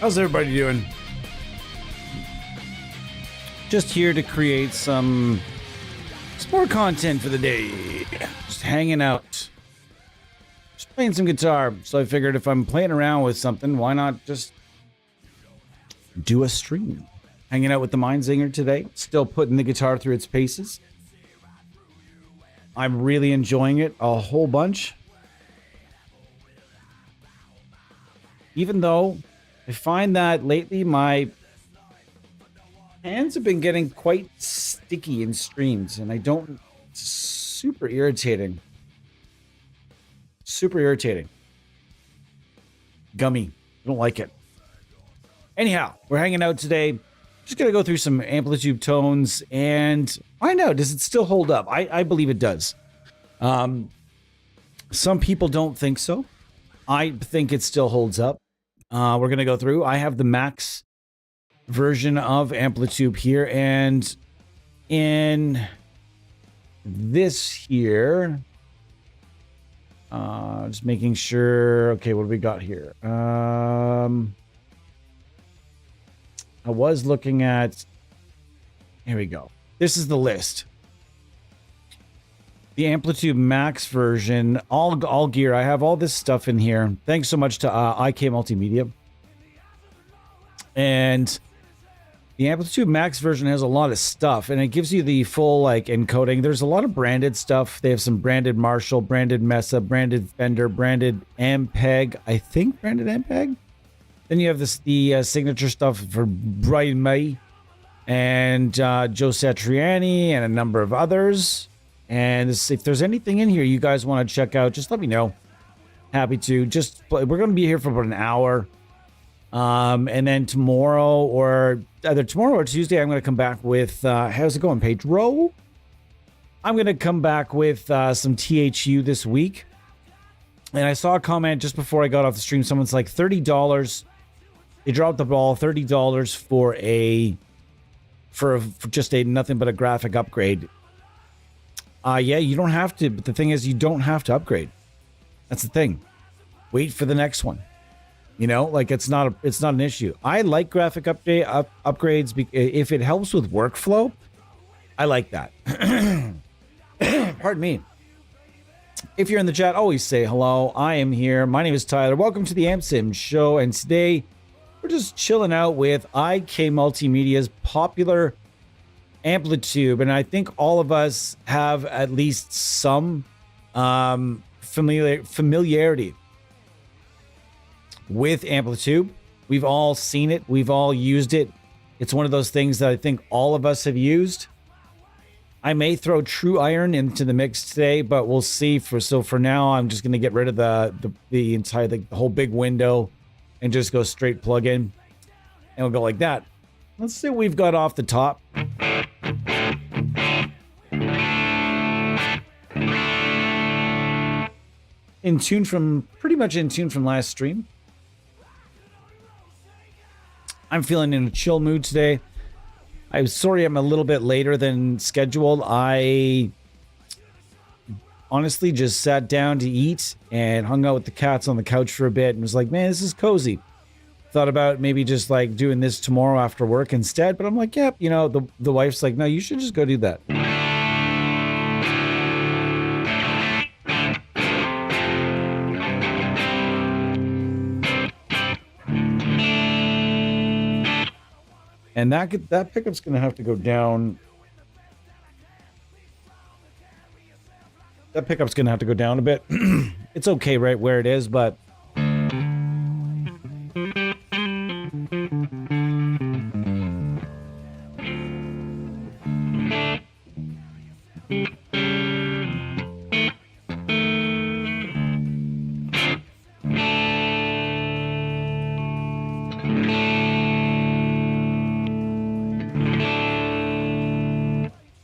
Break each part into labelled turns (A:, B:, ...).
A: How's everybody doing? Just here to create some more content for the day. Just hanging out. Just playing some guitar. So I figured if I'm playing around with something, why not just do a stream? Hanging out with the Mindsinger today. Still putting the guitar through its paces. I'm really enjoying it a whole bunch. Even though I find that lately my hands have been getting quite sticky in streams, and it's super irritating. Super irritating. Gummy. I don't like it. Anyhow, we're hanging out today. Just going to go through some Amplitube tones and find out, does it still hold up? I believe it does. Some people don't think so. I think it still holds up. We're going to go through. I have the max version of Amplitube here, and in this here, just making sure. Okay, what do we got here? I was looking at. Here we go. This is the list. The Amplitube Max version, all gear. I have all this stuff in here. Thanks so much to IK Multimedia. And the Amplitube Max version has a lot of stuff, and it gives you the full like encoding. There's a lot of branded stuff. They have some branded Marshall, branded Mesa, branded Fender, branded Ampeg. I think branded Ampeg. Then you have the signature stuff for Brian May and Joe Satriani and a number of others. And if there's anything in here you guys want to check out, just let me know. Happy to. We're going to be here for about an hour. And then tomorrow, or either tomorrow or Tuesday, I'm going to come back with, how's it going, Pedro? I'm going to come back with some THU this week. And I saw a comment just before I got off the stream. Someone's like, $30. They dropped the ball, $30 for just a nothing but a graphic upgrade. Yeah, you don't have to, but the thing is, you don't have to upgrade. That's the thing. Wait for the next one. You know, like it's not an issue. I like graphic upgrades if it helps with workflow. I like that. Pardon me. If you're in the chat, always say hello. I am here. My name is Tyler. Welcome to the AmpSim show. And today we're just chilling out with IK Multimedia's popular Amplitube, and I think all of us have at least some familiarity with Amplitube. We've all seen it. We've all used it. It's one of those things that I think all of us have used. I may throw True Iron into the mix today, but we'll see. For now, I'm just going to get rid of the entire the whole big window and just go straight plug in, and we'll go like that. Let's see what we've got off the top. Pretty much in tune from last stream. I'm feeling in a chill mood today. I'm sorry I'm a little bit later than scheduled. I honestly just sat down to eat and hung out with the cats on the couch for a bit and was like, man, this is cozy. Thought about maybe just like doing this tomorrow after work instead, but I'm like, yep, you know, the wife's like, no, you should just go do that. And that pickup's going to have to go down. That pickup's going to have to go down a bit. It's okay right where it is, but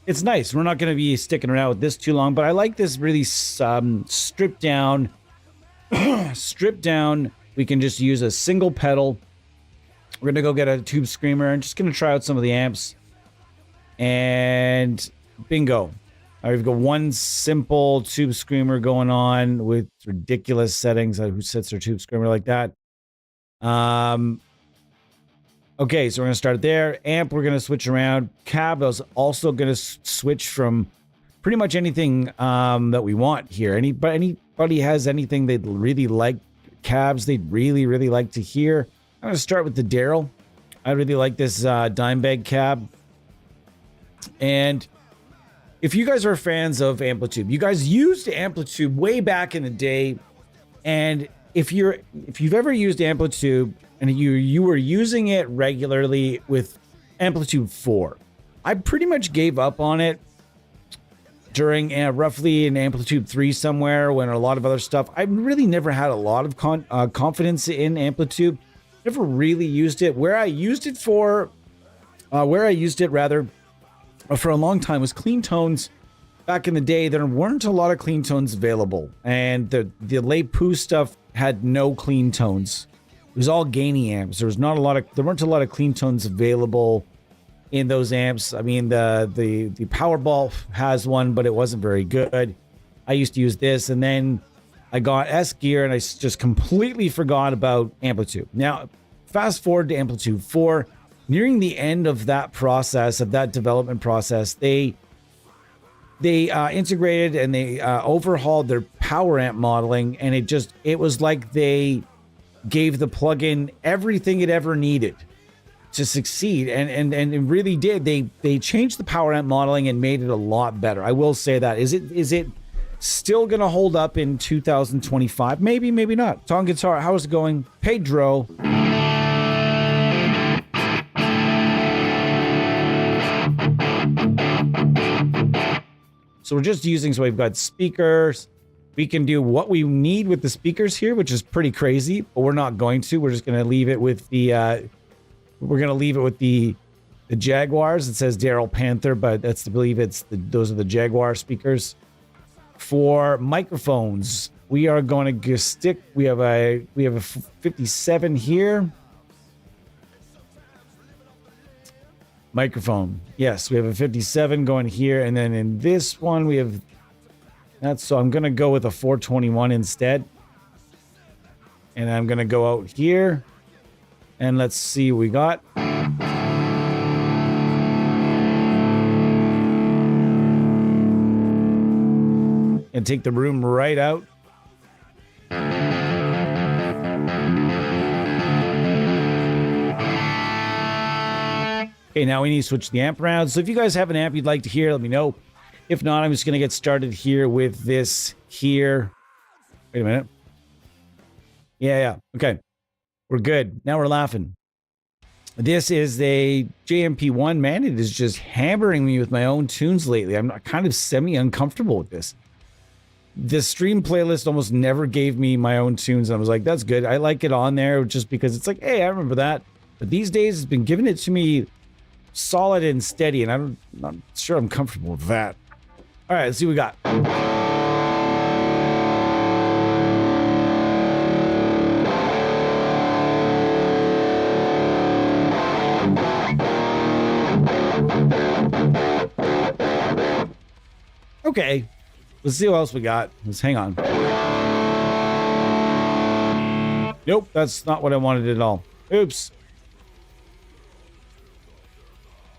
A: it's nice. We're not going to be sticking around with this too long, but I like this really stripped down. Stripped down. We can just use a single pedal. We're going to go get a tube screamer and just going to try out some of the amps. And bingo. I've got one simple tube screamer going on with ridiculous settings. Who sets their tube screamer like that? Okay, so we're going to start there. Amp, we're going to switch around. Cab is also going to switch from pretty much anything that we want here. Anybody has anything they'd really like, cabs they'd really, really like to hear. I'm going to start with the Daryl. I really like this dime bag cab. And if you guys are fans of Amplitube, you guys used Amplitube way back in the day. And if you've ever used Amplitube and you were using it regularly with Amplitube 4, I pretty much gave up on it during roughly in Amplitube 3 somewhere when a lot of other stuff. I really never had a lot of confidence in Amplitube. Never really used it. Where I used it for a long time was clean tones. Back in the day, there weren't a lot of clean tones available, and the Le Poo stuff had no clean tones. It was all gainy amps. There weren't a lot of clean tones available in those amps. I mean, the Powerball has one, but it wasn't very good. I used to use this, and then I got S Gear, and I just completely forgot about Amplitube. Now, fast forward to Amplitube 4. Nearing the end of that process, of that development process, they integrated and they overhauled their power amp modeling, and it was like they gave the plugin everything it ever needed to succeed, and it really did. They changed the power amp modeling and made it a lot better. I will say that. Is it still gonna hold up in 2025? Maybe not. Tong Guitar, how's it going? Pedro. So we're just using, so we've got speakers. We can do what we need with the speakers here, which is pretty crazy, but we're not going to. We're just going to leave it with the, the Jaguars. It says Daryl Panther, but that's to believe those are the Jaguar speakers. For microphones, we are going to stick, we have a 57 here. Microphone. Yes, we have a 57 going here, and then in this one we have that. So I'm gonna go with a 421 instead, and I'm gonna go out here, and let's see what we got. And take the room right out. Okay, now we need to switch the amp around. So if you guys have an amp you'd like to hear, let me know. If not, I'm just going to get started here with this here. Wait a minute. Yeah. Okay. We're good. Now we're laughing. This is a JMP1, man. It is just hammering me with my own tunes lately. I'm kind of semi-uncomfortable with this. The stream playlist almost never gave me my own tunes. And I was like, that's good. I like it on there just because it's like, hey, I remember that. But these days, it's been giving it to me solid and steady, and I'm not sure I'm comfortable with that. All right, let's see what we got. Okay, let's see what else we got. Let's hang on. Nope, that's not what I wanted at all. Oops.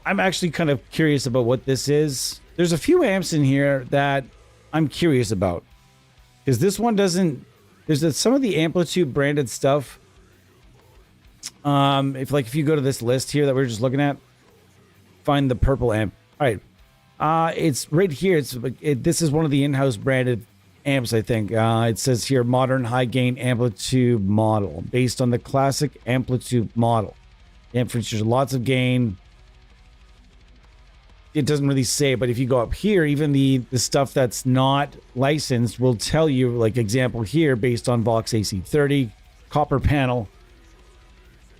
A: I'm actually kind of curious about what this is. There's a few amps in here that I'm curious about, because this one doesn't. There's some of the Amplitube branded stuff. If you go to this list here that we we're just looking at, find the purple amp. All right, it's right here. This is one of the in-house branded amps, I think. It says here modern high gain Amplitube model based on the classic Amplitube model. The amp features lots of gain. It doesn't really say, but if you go up here, even the stuff that's not licensed will tell you, like example here, based on Vox AC30, copper panel.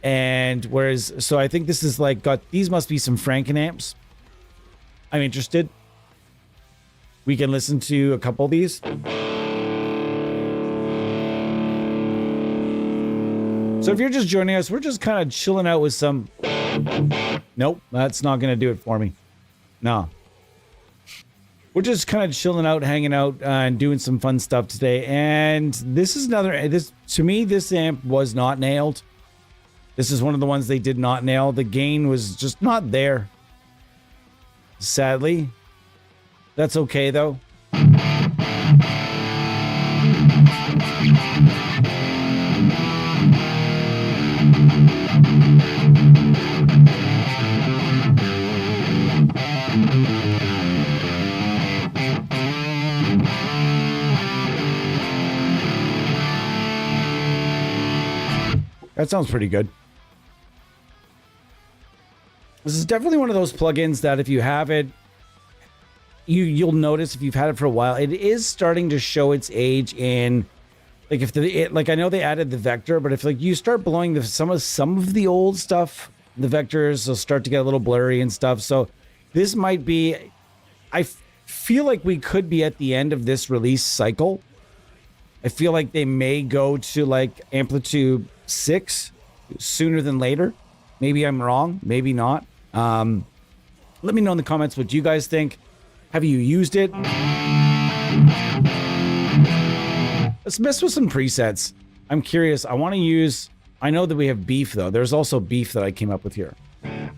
A: And so I think this is like these must be some Franken amps. I'm interested. We can listen to a couple of these. So if you're just joining us, we're just kind of chilling out with some... Nope, that's not going to do it for me. No. We're just kind of chilling out, hanging out, and doing some fun stuff today. And this is to me, this amp was not nailed. This is one of the ones they did not nail. The gain was just not there. Sadly. That's okay, though. That sounds pretty good. This is definitely one of those plugins that if you have it, you'll notice if you've had it for a while, it is starting to show its age in, like, like I know they added the vector, but if like you start blowing some of the old stuff, the vectors will start to get a little blurry and stuff. So this might be, I feel like we could be at the end of this release cycle. I feel like they may go to like Amplitube 6 sooner than later. Maybe I'm wrong, maybe not. Let me know in the comments what you guys think. Have you used it? Let's mess with some presets. I'm curious. I want to use... I know that we have beef, though. There's also beef that I came up with here. I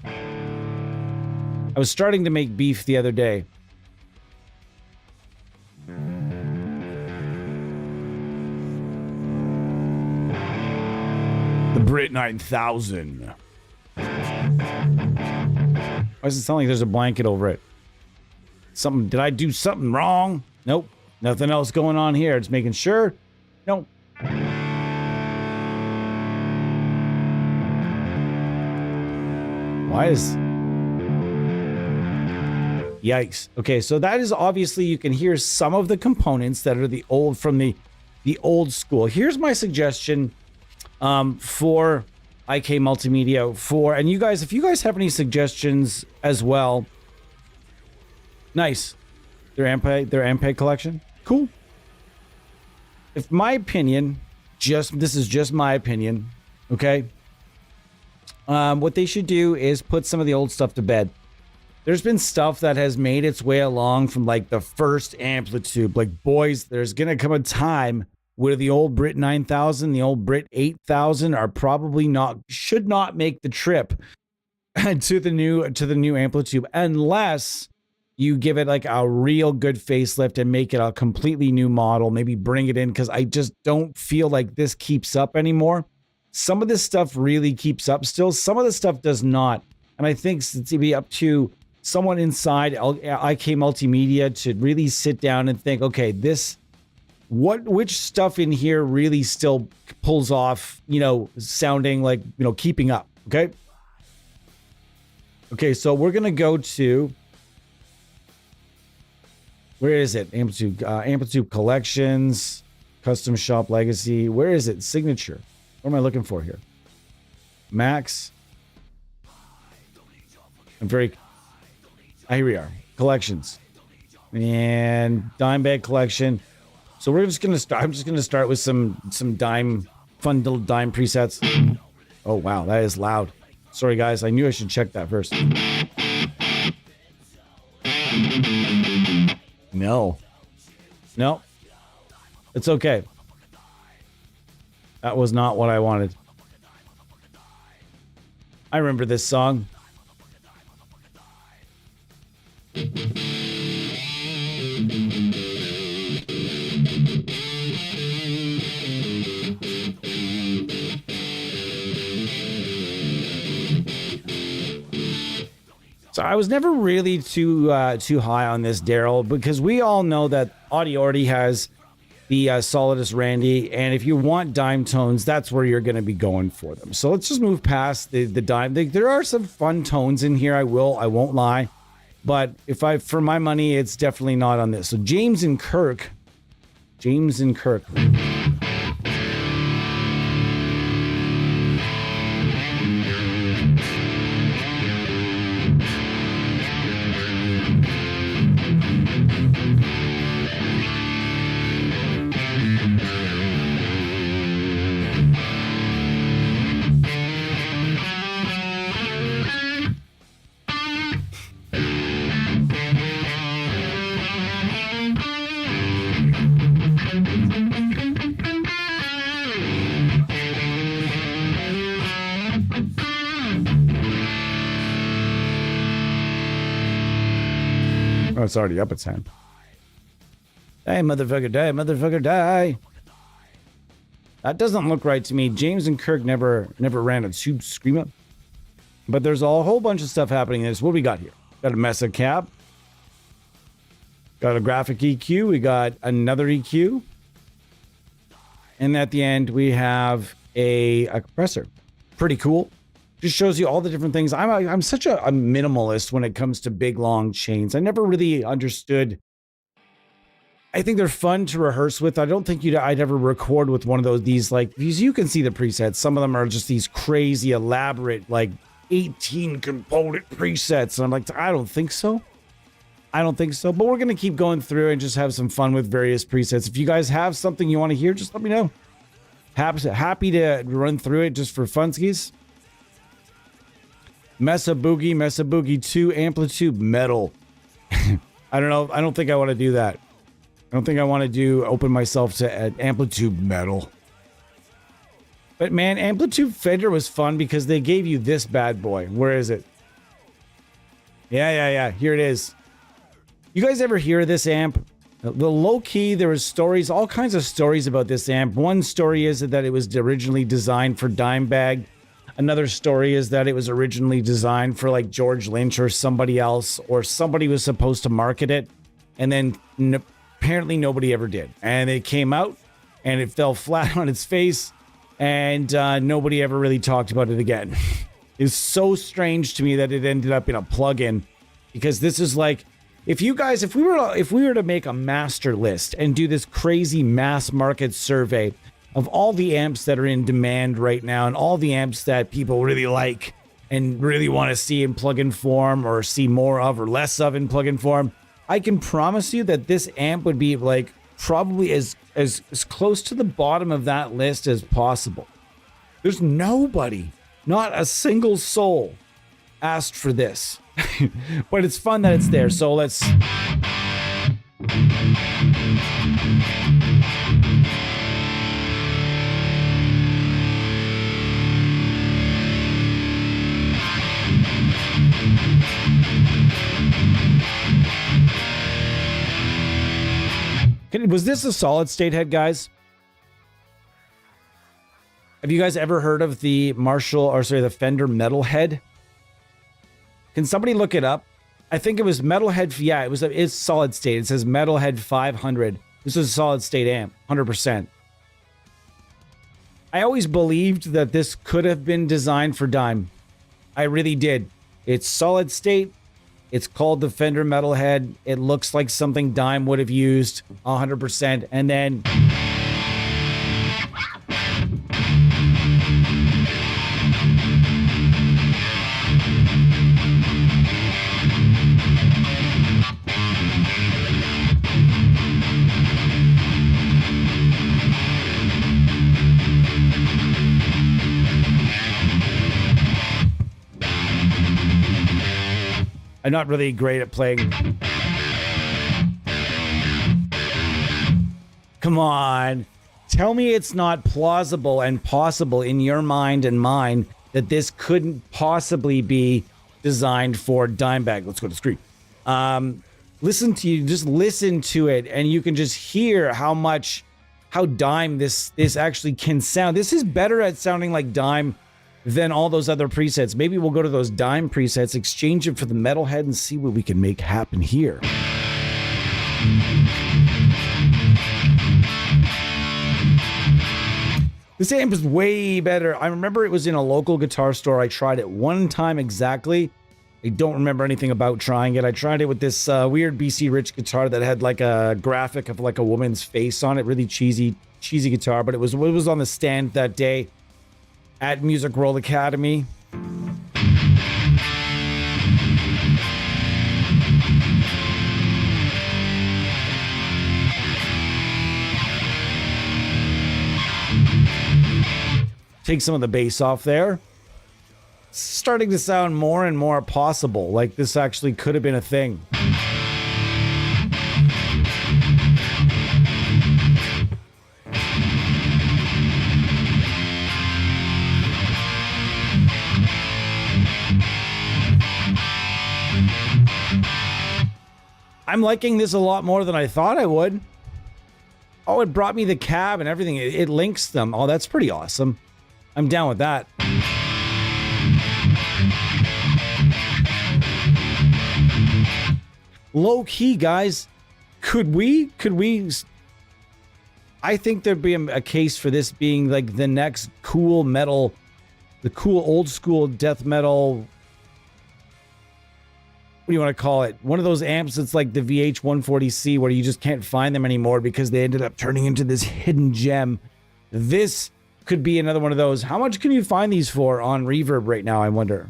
A: was starting to make beef the other day. The Brit 9000. Why does it sound like there's a blanket over it? Something, did I do something wrong? Nope. Nothing else going on here. Just making sure. Nope. Why is... Yikes. Okay, so that is obviously, you can hear some of the components that are the old, from the old school. Here's my suggestion for IK Multimedia, and you guys, if you guys have any suggestions as well. Nice. Their Ampeg collection. Cool. If my opinion, this is just my opinion, okay? What they should do is put some of the old stuff to bed. There's been stuff that has made its way along from like the first Amplitube. Like, boys, there's gonna come a time where the old Brit 9000, the old Brit 8000 are probably should not make the trip to the new Amplitube unless you give it like a real good facelift and make it a completely new model. Maybe bring it in, because I just don't feel like this keeps up anymore. Some of this stuff really keeps up still. Some of the stuff does not. And I think it's to be up to someone inside IK Multimedia to really sit down and think, okay, which stuff in here really still pulls off, sounding like, keeping up. Okay. Okay. So we're going to go to, where is it? Amplitube collections, custom shop legacy. Where is it? Signature. What am I looking for here? Max. Here we are. Collections. And dime bag collection. So we're just going to start. I'm just going to start with some fun little dime presets. Oh, wow. That is loud. Sorry, guys. I knew I should check that first. No. It's okay. That was not what I wanted. I remember this song. So I was never really too high on this, Daryl, because we all know that Audi already has the Solidus Randy, and if you want dime tones, that's where you're going to be going for them. So let's just move past the dime. There are some fun tones in here. I won't lie, but for my money, it's definitely not on this. So James and Kirk. Oh, it's already up its hand. Die, motherfucker, die, motherfucker, die. That doesn't look right to me. James and Kirk never ran a tube screamer. But there's a whole bunch of stuff happening in this. What do we got here? Got a Mesa cab. Got a graphic EQ. We got another EQ. And at the end, we have a compressor. Pretty cool. Just shows you all the different things. I'm such a minimalist when it comes to big, long chains. I never really understood. I think they're fun to rehearse with. I don't think I'd ever record with one of these, like, these. You can see the presets. Some of them are just these crazy, elaborate, like 18 component presets. And I'm like, I don't think so. I don't think so. But we're going to keep going through and just have some fun with various presets. If you guys have something you want to hear, just let me know. Happy to run through it just for funskies. Mesa Boogie 2, Amplitube metal. I don't know. I don't think I want to do that. I don't think I want to open myself to Amplitube metal. But man, Amplitube Fender was fun because they gave you this bad boy. Where is it? Yeah. Here it is. You guys ever hear this amp? The low key, there was stories, all kinds of stories about this amp. One story is that it was originally designed for Dimebag. Another story is that it was originally designed for like George Lynch or somebody else, or somebody was supposed to market it. And then apparently nobody ever did. And it came out and it fell flat on its face and nobody ever really talked about it again. It's so strange to me that it ended up in a plugin, because this is like, if we were to make a master list and do this crazy mass market survey of all the amps that are in demand right now and all the amps that people really like and really want to see in plugin form or see more of or less of in plugin form, I can promise you that this amp would be like probably as close to the bottom of that list as possible. There's nobody, not a single soul, asked for this. But it's fun that it's there, so let's... Was this a solid state head, guys? Have you guys ever heard of the the Fender metal head? Can somebody look it up? I think it was Metalhead. Yeah, it's solid state. It says Metalhead 500. This is a solid state amp, 100%. I always believed that this could have been designed for Dime. I really did. It's solid state. It's called the Fender Metalhead. It looks like something Dime would have used, 100%. And then... I'm not really great at playing. Come on. Tell me it's not plausible and possible in your mind and mine that this couldn't possibly be designed for Dimebag. Let's go to the screen. Just listen to it, and you can just hear how Dime this actually can sound. This is better at sounding like Dime than all those other presets. Maybe we'll go to those Dime presets, exchange it for the Metalhead, and see what we can make happen here. This amp is way better. I remember it was in a local guitar store. I tried it one time exactly. I don't remember anything about trying it. I tried it with this weird BC Rich guitar that had like a graphic of like a woman's face on it. Really cheesy guitar, but it was on the stand that day at Music World Academy. Take some of the bass off there. It's starting to sound more and more possible, like this actually could have been a thing. I'm liking this a lot more than I thought I would. Oh, it brought me the cab and everything. It links them. Oh, that's pretty awesome. I'm down with that. Low key, guys. Could we? I think there'd be a case for this being like the next cool metal, the cool old school death metal. What do you want to call it? One of those amps that's like the VH140C where you just can't find them anymore because they ended up turning into this hidden gem. This could be another one of those. How much can you find these for on Reverb right now, I wonder?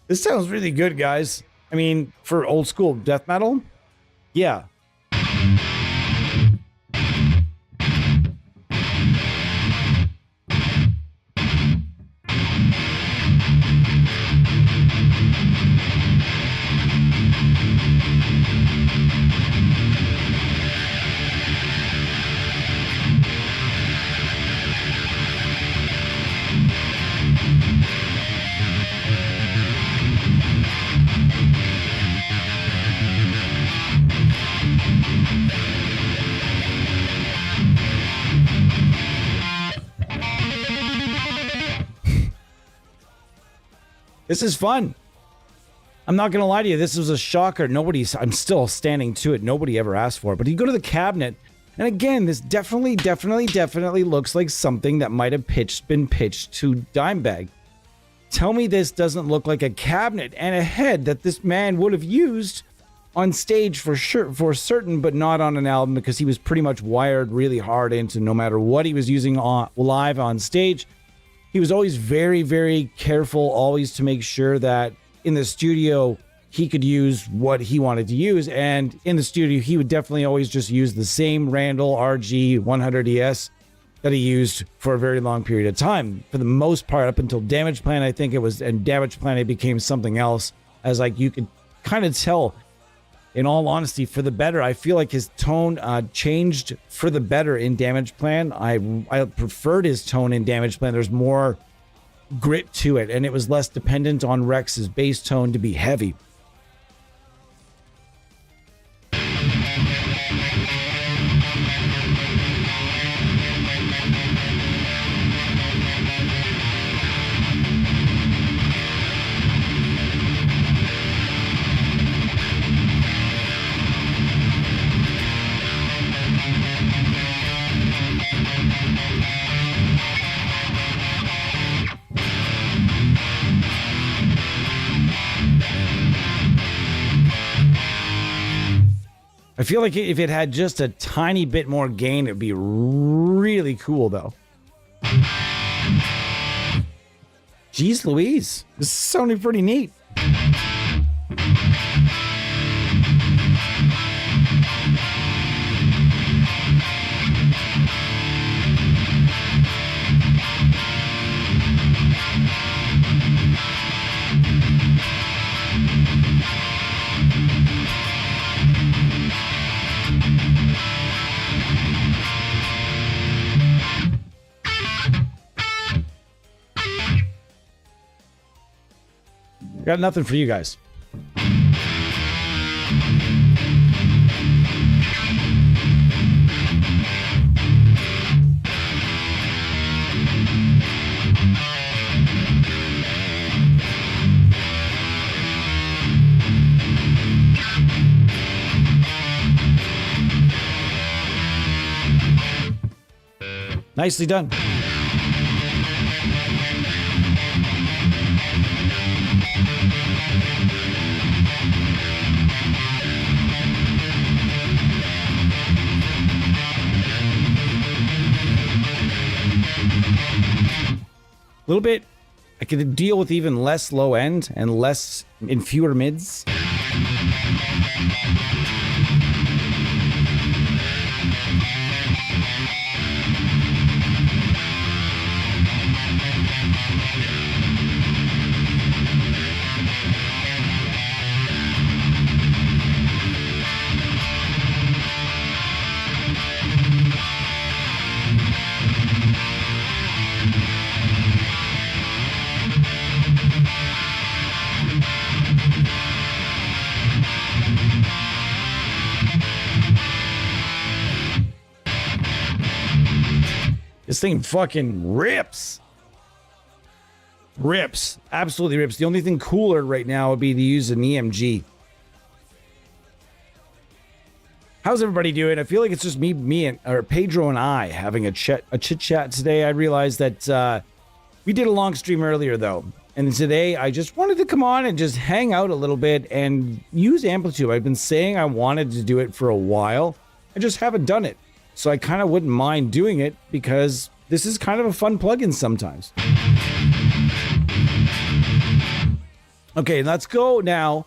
A: This sounds really good, guys. I mean, for old school death metal, yeah. This is fun. I'm not going to lie to you. This was a shocker. I'm still standing to it. Nobody ever asked for it. But you go to the cabinet, and again, this definitely looks like something that might have been pitched to Dimebag. Tell me this doesn't look like a cabinet and a head that this man would have used on stage for sure, for certain, but not on an album, because he was pretty much wired really hard into no matter what he was using live on stage. He was always very, very careful, always to make sure that in the studio he could use what he wanted to use. And in the studio, he would definitely always just use the same Randall RG 100ES that he used for a very long period of time. For the most part, up until Damage Plan, I think it was, and Damage Plan, it became something else. As like you could kind of tell, in all honesty, for the better. I feel like his tone changed for the better in Damage Plan. I preferred his tone in Damage Plan. There's more grit to it, and it was less dependent on Rex's bass tone to be heavy. I feel like if it had just a tiny bit more gain, it'd be really cool, though. Jeez Louise, this is sounding pretty neat. Got nothing for you guys. Nicely done. little bit. I could deal with even less low end and less in fewer mids. This thing fucking rips. Rips. Absolutely rips. The only thing cooler right now would be to use an EMG. How's everybody doing? I feel like it's just me and or Pedro and I having a chit chat today. I realized that we did a long stream earlier though. And today I just wanted to come on and just hang out a little bit and use Amplitube. I've been saying I wanted to do it for a while. I just haven't done it. So I kind of wouldn't mind doing it because this is kind of a fun plugin sometimes. Okay, let's go now.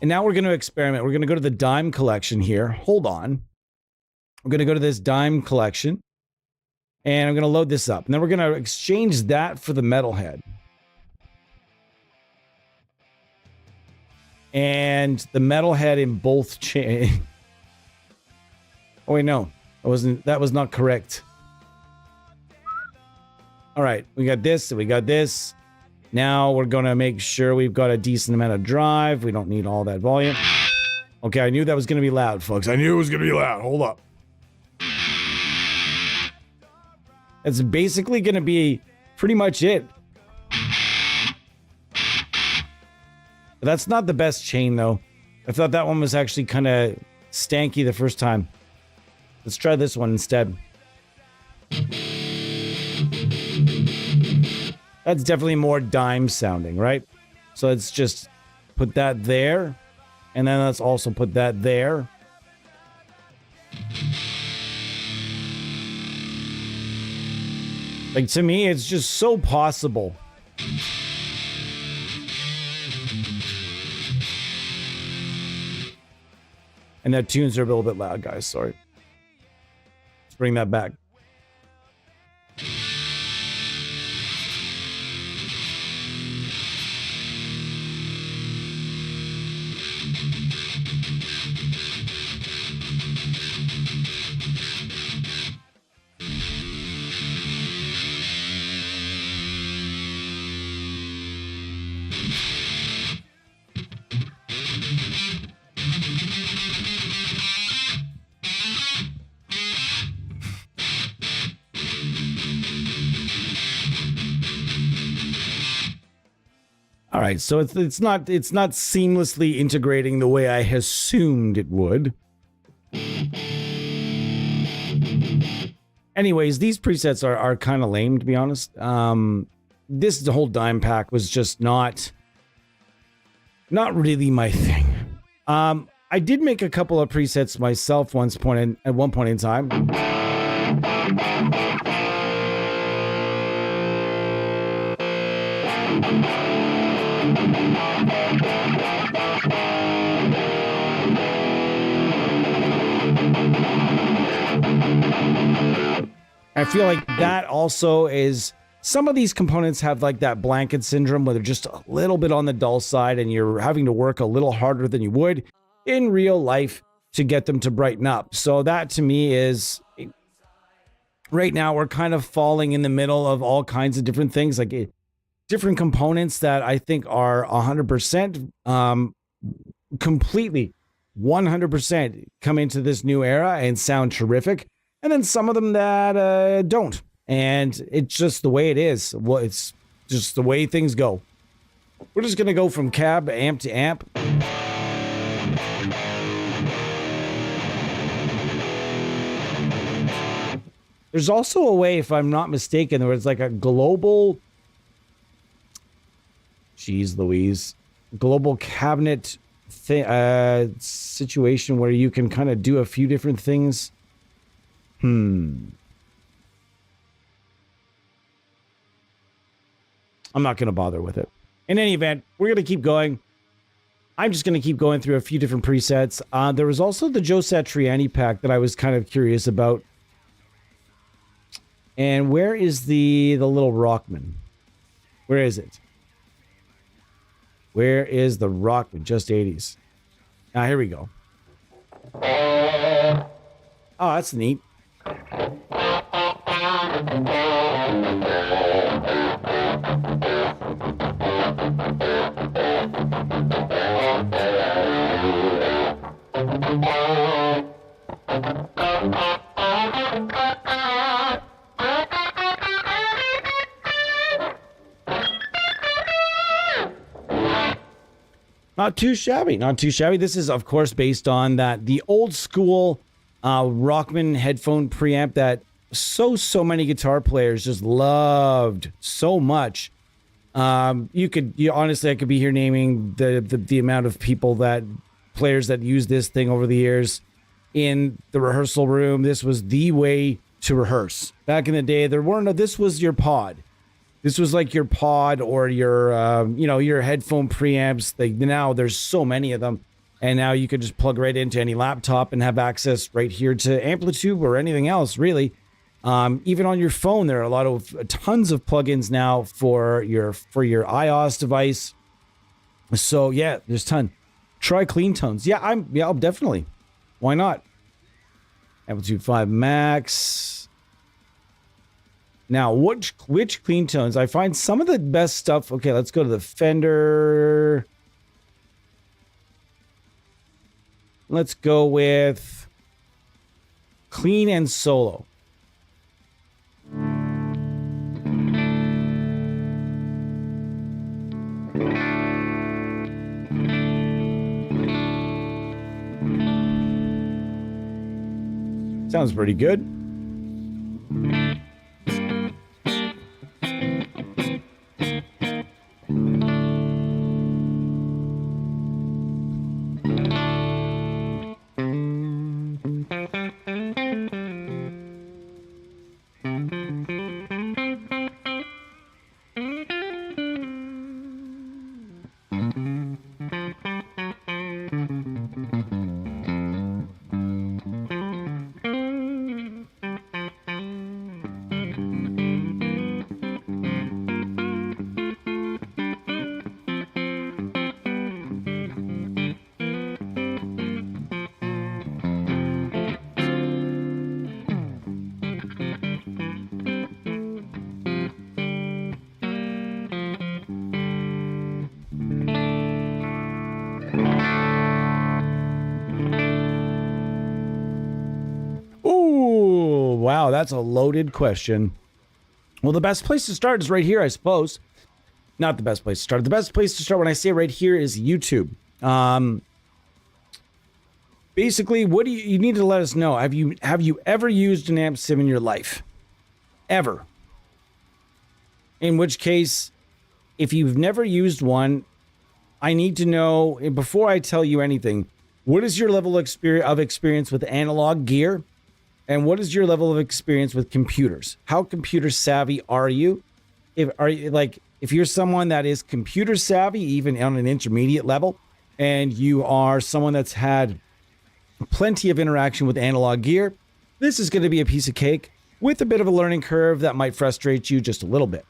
A: And now we're going to experiment. We're going to go to the dime collection here. Hold on. We're going to go to this dime collection. And I'm going to load this up. And then we're going to exchange that for the metalhead. And the metalhead in both chain. Oh, wait, no. That was not correct. All right, we got this and we got this. Now we're going to make sure we've got a decent amount of drive. We don't need all that volume. Okay, I knew that was going to be loud, folks. I knew it was going to be loud. Hold up. That's basically going to be pretty much it. But that's not the best chain, though. I thought that one was actually kind of stanky the first time. Let's try this one instead. That's definitely more dime sounding, right? So let's just put that there. And then let's also put that there. Like, to me, it's just so possible. And that tunes are a little bit loud, guys. Sorry. Let's bring that back. All right, so it's not seamlessly integrating the way I assumed it would. Anyways, these presets are kind of lame, to be honest. This whole dime pack was just not really my thing. I did make a couple of presets myself at one point in time. I feel like that also is, some of these components have like that blanket syndrome where they're just a little bit on the dull side and you're having to work a little harder than you would in real life to get them to brighten up. So that to me is, right now we're kind of falling in the middle of all kinds of different things, like different components that I think are 100% completely 100% come into this new era and sound terrific. And then some of them that don't. And it's just the way it is. Well, it's just the way things go. We're just going to go from cab to amp to amp. There's also a way, if I'm not mistaken, where it's like a global... Jeez Louise. Global cabinet situation where you can kind of do a few different things. I'm not going to bother with it. In any event, we're going to keep going. I'm just going to keep going through a few different presets. There was also the Joe Satriani pack that I was kind of curious about. And where is the little Rockman? Where is it? Where is the Rockman? Just 80s. Ah, here we go. Oh, that's neat. Not too shabby, not too shabby. This is, of course, based on the old school Rockman headphone preamp that so many guitar players just loved so much. Honestly, I could be here naming the amount of players that use this thing over the years in the rehearsal room. This was the way to rehearse. Back in the day, this was your pod. This was like your pod or your headphone preamps. Now there's so many of them. And now you could just plug right into any laptop and have access right here to Amplitube or anything else, really. Even on your phone, there are tons of plugins now for your iOS device. So yeah, there's a ton. Try clean tones. I'll definitely. Why not? Amplitude 5 Max. Now, which clean tones? I find some of the best stuff. Okay, let's go to the Fender. Let's go with clean and solo. Sounds pretty good. Wow, that's a loaded question. Well, the best place to start is right here, I suppose. Not the best place to start. The best place to start when I say right here is YouTube. Basically, what do you need to let us know? Have you ever used an amp sim in your life? Ever? In which case, if you've never used one, I need to know, before I tell you anything, what is your level of experience with analog gear? And what is your level of experience with computers? How computer savvy are you? If you're someone that is computer savvy, even on an intermediate level, and you are someone that's had plenty of interaction with analog gear, this is going to be a piece of cake with a bit of a learning curve that might frustrate you just a little bit.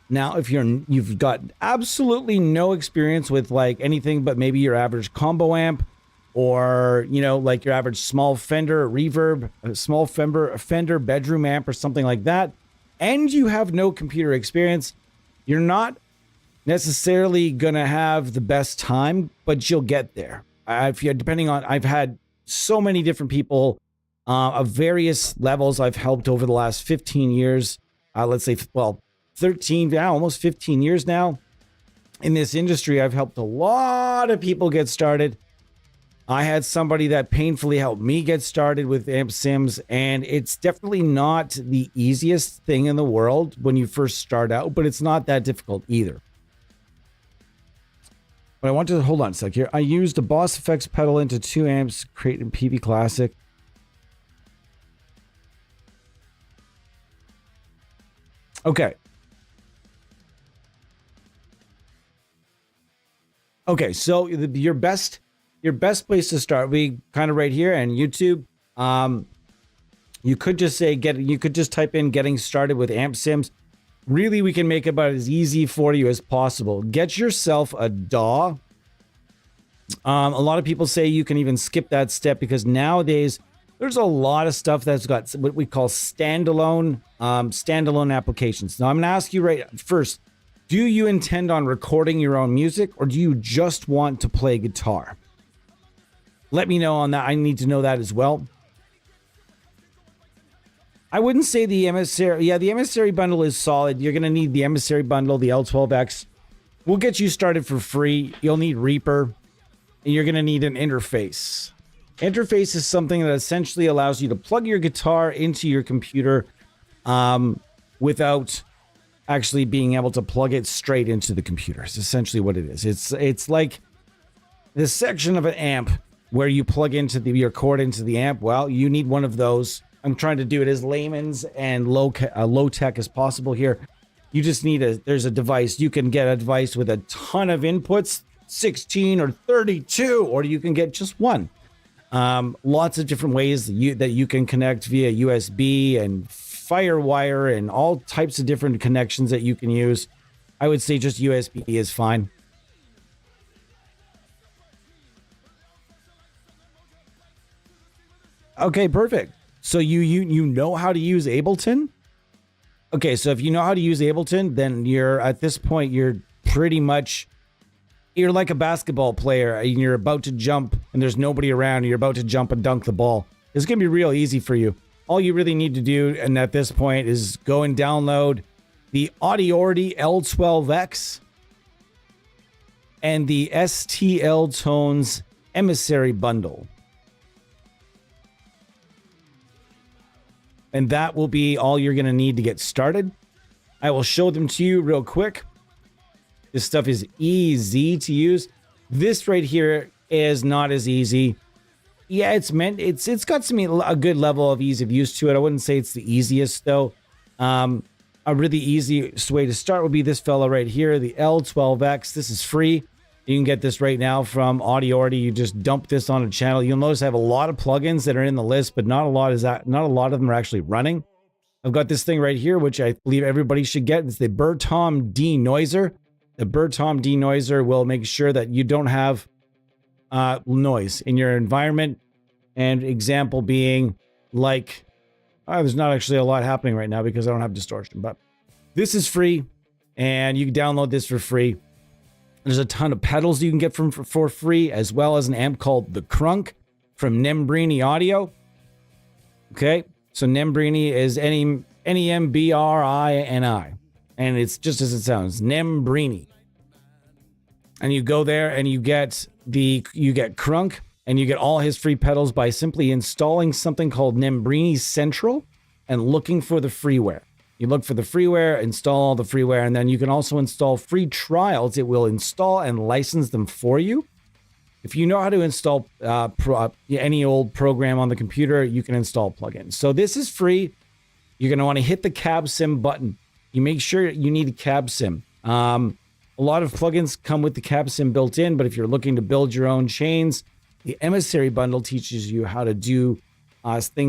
A: Now, if you've got absolutely no experience with like anything but maybe your average combo amp, or, like your average small Fender reverb, a small Fender bedroom amp or something like that, and you have no computer experience, you're not necessarily going to have the best time, but you'll get there. I've had so many different people of various levels I've helped over the last 15 years. Let's say, 13, almost 15 years now. In this industry, I've helped a lot of people get started. I had somebody that painfully helped me get started with amp sims, and it's definitely not the easiest thing in the world when you first start out, but it's not that difficult either. But I want to hold on a sec here. I used a Boss Effects pedal into 2 amps, create in PB Classic. Okay. Okay, so your best place to start, we kind of right here and YouTube. You could just say you could just type in getting started with amp sims. Really, we can make it about as easy for you as possible. Get yourself a DAW. A lot of people say you can even skip that step because nowadays there's a lot of stuff that's got what we call standalone applications. Now I'm going to ask you right first, do you intend on recording your own music or do you just want to play guitar? Let me know on that. I need to know that as well. I wouldn't say the Emissary. Yeah, the Emissary bundle is solid. You're going to need the Emissary bundle, the L12X. We'll get you started for free. You'll need Reaper. And you're going to need an interface. Interface is something that essentially allows you to plug your guitar into your computer without actually being able to plug it straight into the computer. It's essentially what it is. It's like this section of an amp where you plug into your cord into the amp. Well, you need one of those. I'm trying to do it as layman's and low tech as possible here. You just need there's a device. You can get a device with a ton of inputs, 16 or 32, or you can get just one. Lots of different ways that you can connect via USB and FireWire and all types of different connections that you can use. I would say just USB is fine. Okay, perfect. So you know how to use Ableton? Okay, so if you know how to use Ableton, then you're at this point you're pretty much like a basketball player and you're about to jump and there's nobody around and you're about to jump and dunk the ball. It's going to be real easy for you. All you really need to do and at this point is go and download the Audiority L12X and the STL Tones Emissary bundle. And that will be all you're going to need to get started. I will show them to you real quick. This stuff is easy to use. This right here is not as easy. Yeah, it's got a good level of ease of use to it. I wouldn't say it's the easiest though. A really easiest way to start would be this fella right here, the L12X. This is free. You can get this right now from Audiority. You just dump this on a channel. You'll notice I have a lot of plugins that are in the list, but not a lot of them are actually running. I've got this thing right here, which I believe everybody should get. It's the Bertom Denoiser. The Bertom Denoiser will make sure that you don't have noise in your environment. And example being like, there's not actually a lot happening right now because I don't have distortion, but this is free and you can download this for free. There's a ton of pedals you can get for free, as well as an amp called the Crunk from Nembrini Audio. Okay, so Nembrini is Nembrini, and it's just as it sounds, Nembrini. And you go there and you get Crunk, and you get all his free pedals by simply installing something called Nembrini Central and looking for the freeware. You look for the freeware, install all the freeware, and then you can also install free trials. It will install and license them for you. If you know how to install any old program on the computer, you can install plugins. So this is free. You're going to want to hit the cab sim button. You make sure you need a cab sim. A lot of plugins come with the cab sim built in, but if you're looking to build your own chains, the Emissary bundle teaches you how to do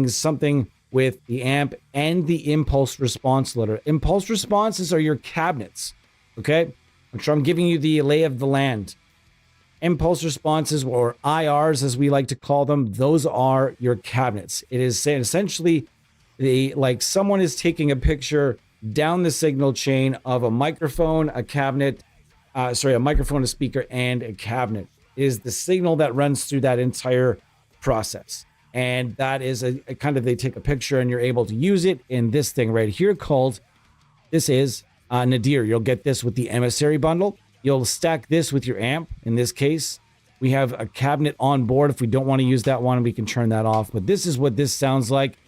A: something with the amp and the impulse response limiter. Impulse responses are your cabinets, okay? I'm sure I'm giving you the lay of the land. Impulse responses, or IRs as we like to call them, those are your cabinets. It is essentially like someone is taking a picture down the signal chain of a microphone, a cabinet, a microphone, a speaker, and a cabinet. It is the signal that runs through that entire process. And that is a kind of, they take a picture and you're able to use it in this thing right here called, this is Nadir. You'll get this with the Emissary bundle. You'll stack this with your amp. In this case, we have a cabinet on board. If we don't want to use that one, we can turn that off. But this is what this sounds like.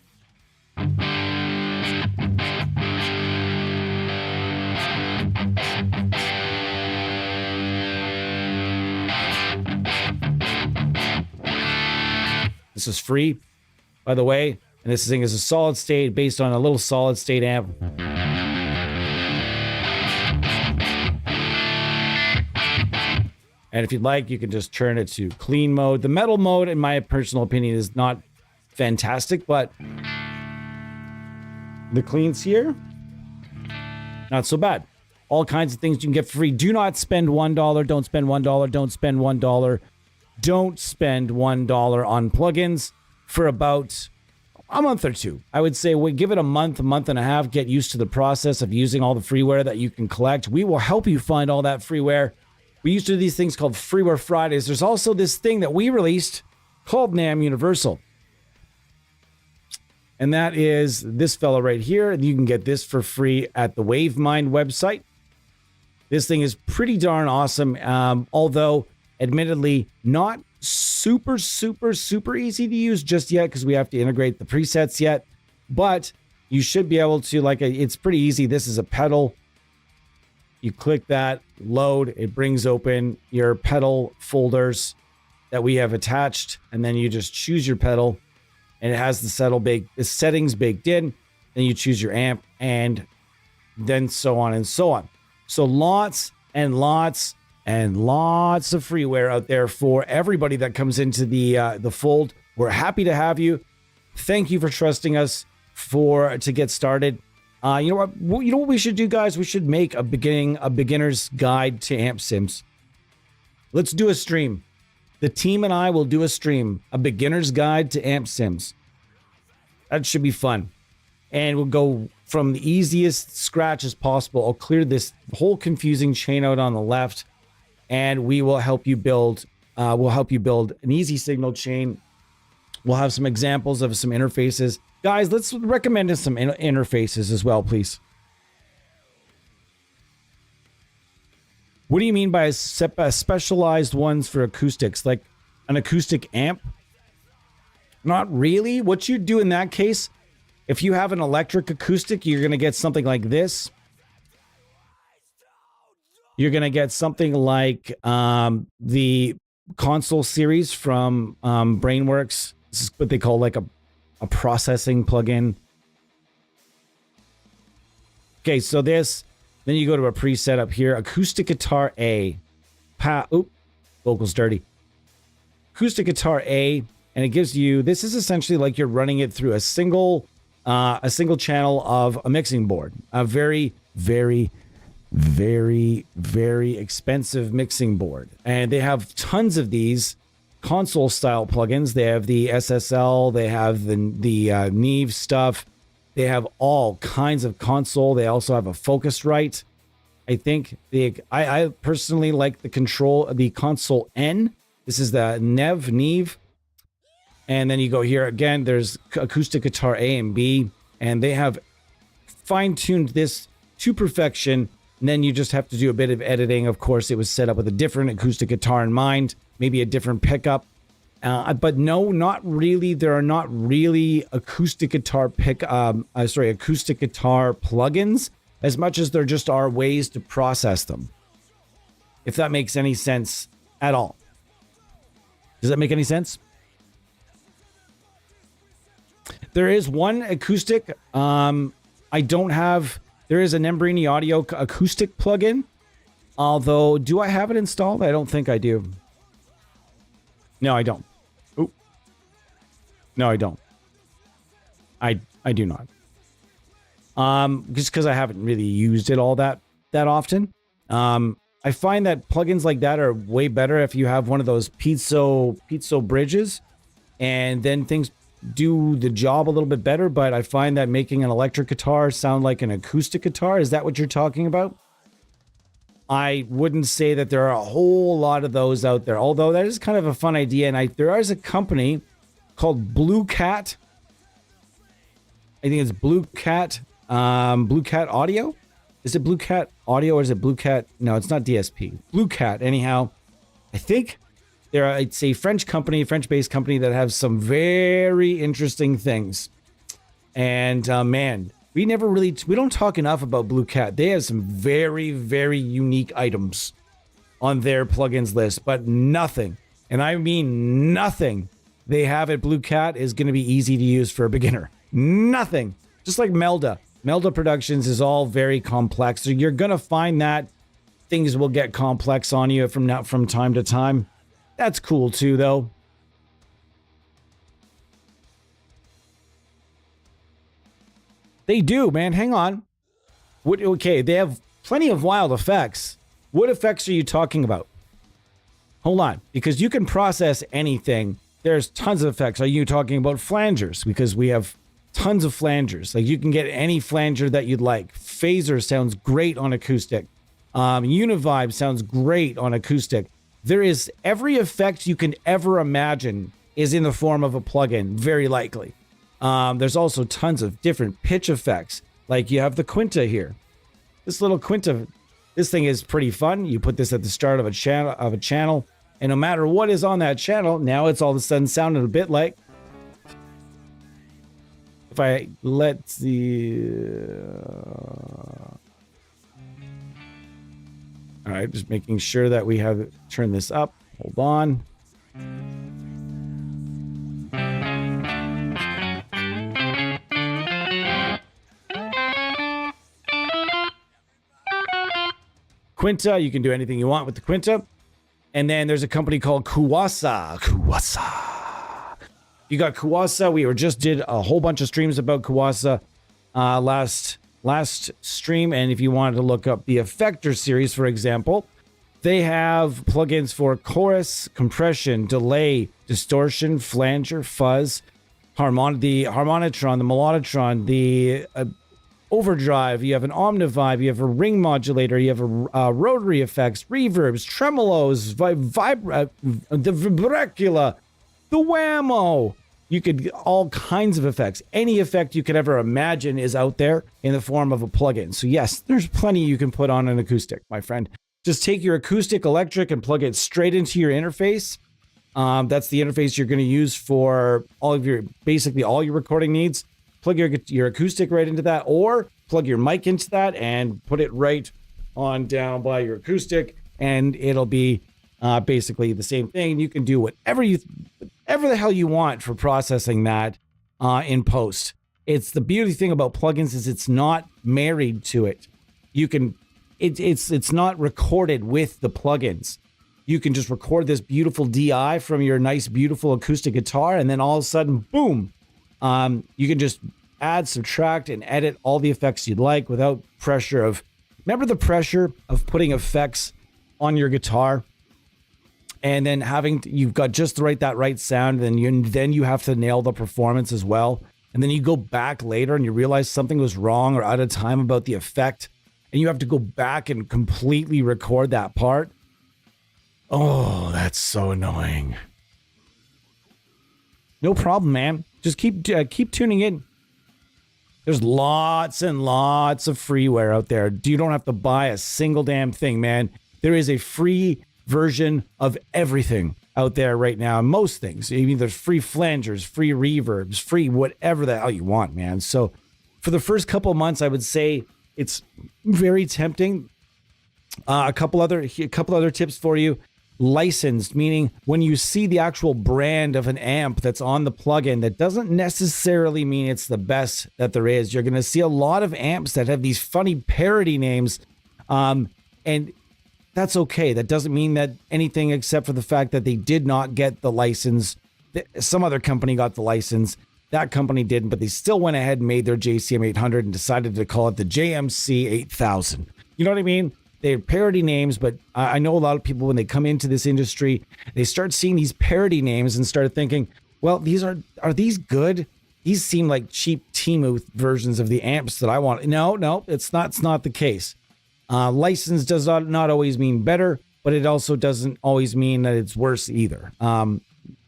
A: This is free, by the way, and this thing is a solid state based on a little solid state amp. And if you'd like, you can just turn it to clean mode. The metal mode, in my personal opinion, is not fantastic, but the cleans here, not so bad. All kinds of things you can get for free. Do not spend $1. Don't spend $1. Don't spend $1. Don't spend $1 on plugins for about a month or two. I would say we give it a month and a half. Get used to the process of using all the freeware that you can collect. We will help you find all that freeware. We used to do these things called Freeware Fridays. There's also this thing that we released called NAM Universal. And that is this fella right here. You can get this for free at the Wavemind website. This thing is pretty darn awesome. Although, admittedly, not super easy to use just yet because we have to integrate the presets yet. But you should be able to, it's pretty easy. This is a pedal. You click that, load, it brings open your pedal folders that we have attached. And then you just choose your pedal and it has the settings baked in. Then you choose your amp and then so on and so on. So lots and lots and lots of freeware out there for everybody that comes into the fold. We're happy to have you. Thank you for trusting us to get started. You know what? You know what we should do, guys? We should make a beginner's guide to amp sims. Let's do a stream. The team and I will do a stream, a beginner's guide to amp sims. That should be fun. And we'll go from the easiest scratch as possible. I'll clear this whole confusing chain out on the left, and we will help you build. We'll help you build an easy signal chain. We'll have some examples of some interfaces. Guys, let's recommend some interfaces as well, please. What do you mean by specialized ones for acoustics? Like an acoustic amp? Not really. What you do in that case, if you have an electric acoustic, you're going to get something like this. You're going to get something like the console series from Brainworks. This is what they call like a processing plugin. Okay, so this, then you go to a preset up here, acoustic guitar A. Vocals dirty. Acoustic guitar A, and it gives you, this is essentially like you're running it through a single channel of a mixing board. A very, very, very, very expensive mixing board. And they have tons of these console style plugins. They have the SSL, they have the Neve stuff. They have all kinds of console. They also have a Focusrite. I think I personally like the console N. This is the Neve. And then you go here again, there's acoustic guitar A and B, and they have fine-tuned this to perfection. And then you just have to do a bit of editing. Of course, it was set up with a different acoustic guitar in mind, maybe a different pickup. But no, not really. There are not really acoustic guitar acoustic guitar plugins, as much as there just are ways to process them. If that makes any sense at all. Does that make any sense? There is one acoustic. There is an Embrini Audio acoustic plugin. Although, do I have it installed? I don't think I do. No, I don't. Oop. No, I don't. I do not. Just because I haven't really used it all that often. I find that plugins like that are way better if you have one of those piezo bridges, and then things do the job a little bit better. But I find that making an electric guitar sound like an acoustic guitar, is that what you're talking about? I wouldn't say that there are a whole lot of those out there, although that is kind of a fun idea. And there is a company called Blue Cat. I think it's Blue Cat Audio. Is it Blue Cat Audio or is it Blue Cat? No, it's not DSP. Blue Cat, anyhow. I think it's a French-based company that has some very interesting things. And man, we don't talk enough about Blue Cat. They have some very, very unique items on their plugins list, but nothing, and I mean nothing, they have at Blue Cat is going to be easy to use for a beginner. Nothing. Just like Melda Productions is all very complex. So you're going to find that things will get complex on you from time to time. That's cool too, though. They do, man. Hang on. Okay, they have plenty of wild effects. What effects are you talking about? Hold on, because you can process anything. There's tons of effects. Are you talking about flangers? Because we have tons of flangers. Like, you can get any flanger that you'd like. Phaser sounds great on acoustic. Univibe sounds great on acoustic. There is every effect you can ever imagine is in the form of a plugin, very likely. There's also tons of different pitch effects. Like, you have the Quinta here. This little Quinta, this thing is pretty fun. You put this at the start of a channel, and no matter what is on that channel, now it's all of a sudden sounding a bit like. If I let the all right, just making sure that we have turn this up. Hold on. Quinta, you can do anything you want with the Quinta. And then there's a company called Kuwasa. You got Kuwasa. We just did a whole bunch of streams about Kuwasa last stream. And if you wanted to look up the Effector series, for example, they have plugins for chorus, compression, delay, distortion, flanger, fuzz, the harmonitron, the meloditron, the overdrive. You have an omnivibe, you have a ring modulator, you have a rotary effects, reverbs, tremolos, the vibracula, the whammo. You could all kinds of effects. Any effect you could ever imagine is out there in the form of a plugin. So yes, there's plenty you can put on an acoustic, my friend. Just take your acoustic electric and plug it straight into your interface. That's the interface you're going to use for basically all your recording needs. Plug your acoustic right into that, or plug your mic into that and put it right on down by your acoustic, and it'll be basically the same thing. You can do whatever the hell you want for processing that in post. It's the beauty thing about plugins is it's not married to it. You can it's not recorded with the plugins. You can just record this beautiful DI from your nice, beautiful acoustic guitar, and then all of a sudden, boom. You can just add, subtract, and edit all the effects you'd like without pressure of. Remember the pressure of putting effects on your guitar, and then you've got just that right sound, and then you have to nail the performance as well, and then you go back later and you realize something was wrong or out of time about the effect, and you have to go back and completely record that part. Oh, that's so annoying. No problem, man. Just keep tuning in. There's lots and lots of freeware out there. You don't have to buy a single damn thing, man. There is a free version of everything out there right now. Most things. I mean, there's free flangers, free reverbs, free whatever the hell you want, man. So for the first couple of months, I would say it's very tempting. A couple other tips for you. Licensed, meaning when you see the actual brand of an amp that's on the plugin, that doesn't necessarily mean it's the best that there is. You're going to see a lot of amps that have these funny parody names, and that's okay. That doesn't mean that anything except for the fact that they did not get the license. Some other company got the license. That company didn't, but they still went ahead and made their JCM 800 and decided to call it the JMC 8000. You know what I mean? They're parody names, but I know a lot of people, when they come into this industry, they start seeing these parody names and start thinking, well, are these good? These seem like cheap Temu versions of the amps that I want. No, it's not the case. License does not always mean better, but it also doesn't always mean that it's worse either.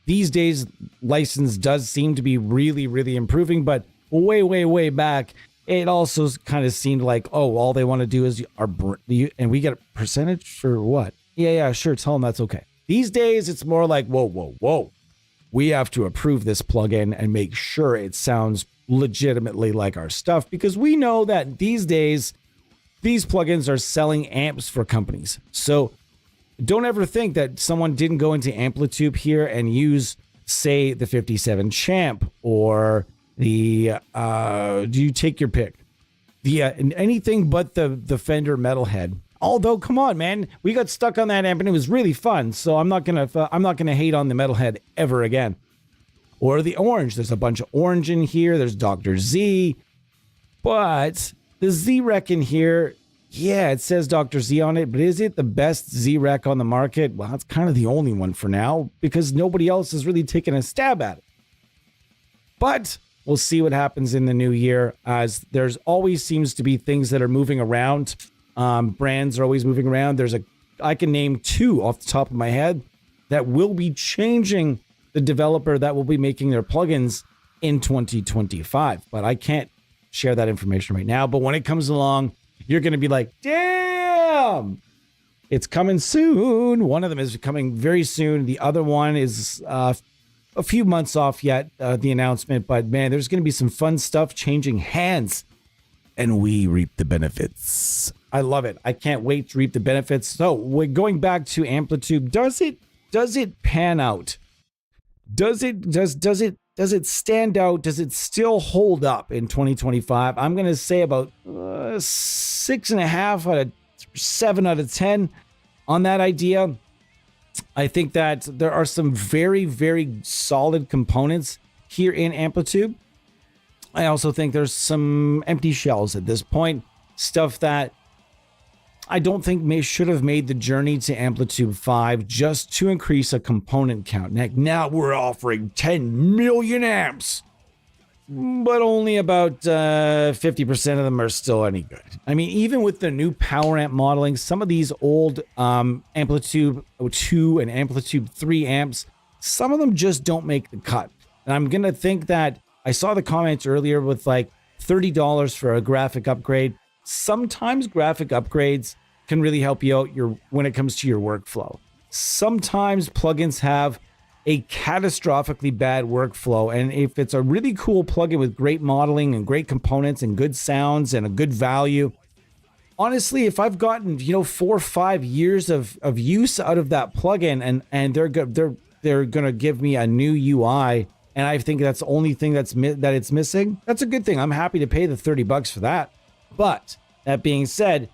A: These days, license does seem to be really, really improving, but way, way, way back, it also kind of seemed like, oh, all they want to do is and we get a percentage for what? Yeah, sure. Tell them that's okay. These days, it's more like, whoa. We have to approve this plugin and make sure it sounds legitimately like our stuff, because we know that these days, these plugins are selling amps for companies. So don't ever think that someone didn't go into Amplitube here and use, say, the 57 Champ or the do you take your pick? The anything but the Fender Metalhead. Although, come on, man, we got stuck on that amp and it was really fun. So I'm not gonna hate on the Metalhead ever again. Or the orange. There's a bunch of orange in here. There's Dr. Z. But the Z-Rec in here, yeah, it says Dr. Z on it, but is it the best Z-Rec on the market? Well, it's kind of the only one for now because nobody else has really taken a stab at it. But we'll see what happens in the new year, as there's always seems to be things that are moving around. Brands are always moving around. I can name 2 off the top of my head that will be changing the developer that will be making their plugins in 2025. But I can't share that information right now. But when it comes along, you're going to be like, damn, it's coming soon. One of them is coming very soon. The other one is a few months off yet, the announcement. But man, there's going to be some fun stuff changing hands. And we reap the benefits. I love it. I can't wait to reap the benefits. So we're going back to Amplitube. Does it pan out? Does it stand out? Does it still hold up in 2025? I'm going to say about 6.5 out of 7 out of 10 on that idea. I think that there are some very, very solid components here in Amplitube. I also think there's some empty shells at this point. Stuff that I don't think should have made the journey to Amplitube 5 just to increase a component count. Now we're offering 10 million amps, but only about 50% of them are still any good. I mean, even with the new power amp modeling, some of these old Amplitube 2 and Amplitube 3 amps, some of them just don't make the cut. And I'm going to think that I saw the comments earlier with like $30 for a graphic upgrade. Sometimes graphic upgrades can really help you out when it comes to your workflow. Sometimes plugins have a catastrophically bad workflow, and if it's a really cool plugin with great modeling and great components and good sounds and a good value, honestly, if I've gotten 4 or 5 years of use out of that plugin, and they're gonna give me a new UI, and I think that's the only thing that it's missing, that's a good thing. I'm happy to pay the $30 for that. But that being said,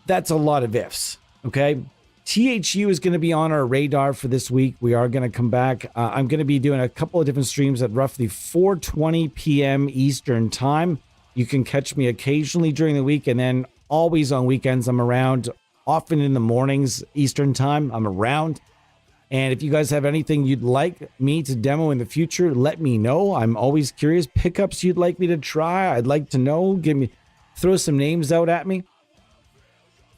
A: that's a lot of ifs, okay? THU is going to be on our radar for this week. We are going to come back. I'm going to be doing a couple of different streams at roughly 4:20 p.m. Eastern time. You can catch me occasionally during the week, and then always on weekends I'm around. Often in the mornings Eastern time, I'm around. And if you guys have anything you'd like me to demo in the future, let me know. I'm always curious. Pickups you'd like me to try, I'd like to know. Throw some names out at me.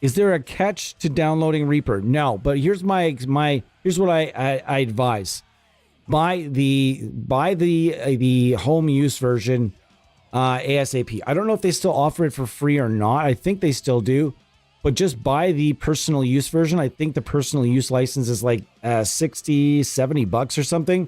A: Is there a catch to downloading Reaper? No, but here's here's what I advise. Buy the home use version ASAP. I don't know if they still offer it for free or not. I think they still do. But just buy the personal use version. I think the personal use license is like 60, 70 bucks or something.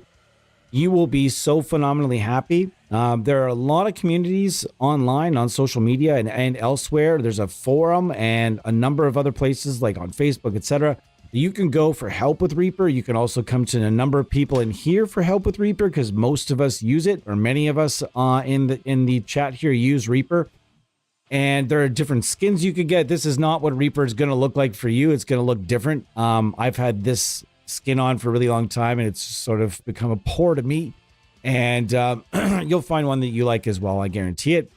A: You will be so phenomenally happy. There are a lot of communities online on social media and elsewhere. There's a forum and a number of other places like on Facebook, etc. You can go for help with Reaper. You can also come to a number of people in here for help with Reaper because most of us use it, or many of us in the chat here use Reaper. And there are different skins you could get. This is not what Reaper is going to look like for you. It's going to look different. I've had this skin on for a really long time, and it's sort of become a pour to me. And you'll find one that you like as well, I guarantee it.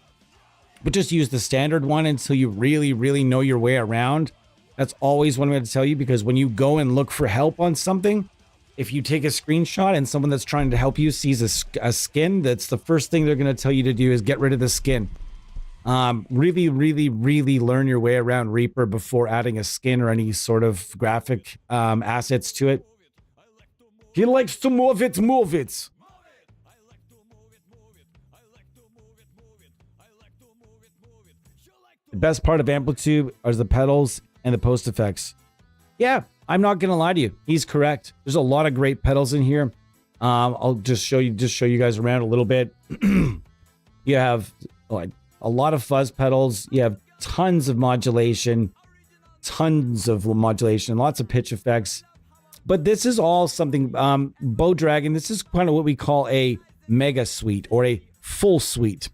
A: But just use the standard one until you really, really know your way around. That's always one way to tell you, because when you go and look for help on something, if you take a screenshot and someone that's trying to help you sees a skin, that's the first thing they're going to tell you to do is get rid of the skin. Really, really, really learn your way around Reaper before adding a skin or any sort of graphic assets to it. He likes to move it, move it. The best part of Amplitube are the pedals and the post effects. Yeah, I'm not gonna lie to you. He's correct. There's a lot of great pedals in here. I'll just show you guys around a little bit. You have like a lot of fuzz pedals. You have tons of modulation, lots of pitch effects. But this is all something, Bow Dragon, this is kind of what we call a mega suite or a full suite.